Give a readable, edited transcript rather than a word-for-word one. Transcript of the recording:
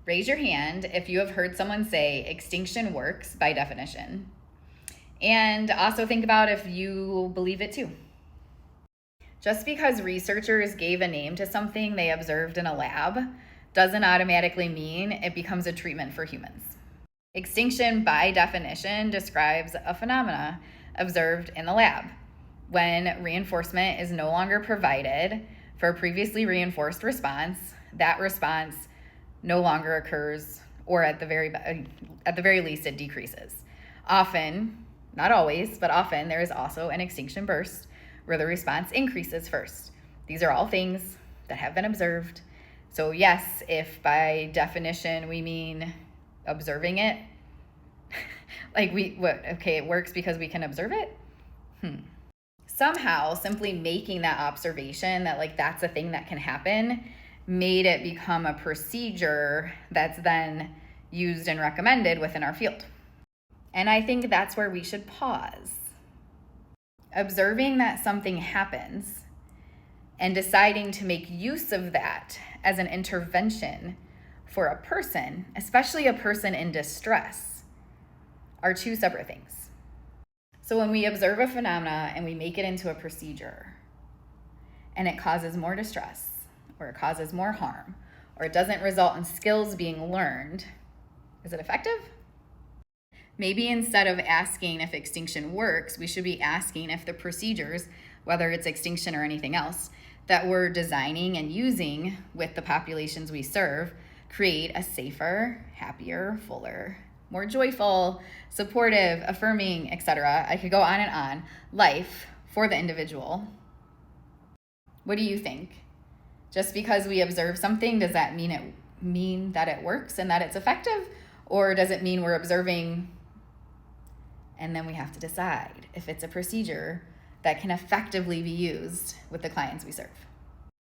Raise your hand if you have heard someone say extinction works by definition. And also think about if you believe it too. Just because researchers gave a name to something they observed in a lab doesn't automatically mean it becomes a treatment for humans. Extinction, by definition, describes a phenomena observed in the lab when reinforcement is no longer provided for a previously reinforced response. That response no longer occurs, or at the very least, it decreases. Often, not always, but often, there is also an extinction burst where the response increases first. These are all things that have been observed. So yes, if by definition we mean observing it, it works because we can observe it? Somehow, simply making that observation that that's a thing that can happen made it become a procedure that's then used and recommended within our field. And I think that's where we should pause. Observing that something happens and deciding to make use of that as an intervention for a person, especially a person in distress, are two separate things. So when we observe a phenomena and we make it into a procedure and it causes more distress, or it causes more harm, or it doesn't result in skills being learned, is it effective? Maybe instead of asking if extinction works, we should be asking if the procedures, whether it's extinction or anything else, that we're designing and using with the populations we serve create a safer, happier, fuller, more joyful, supportive, affirming, etc. I could go on and on, life for the individual. What do you think? Just because we observe something, does that mean that it works and that it's effective? Or does it mean we're observing and then we have to decide if it's a procedure that can effectively be used with the clients we serve?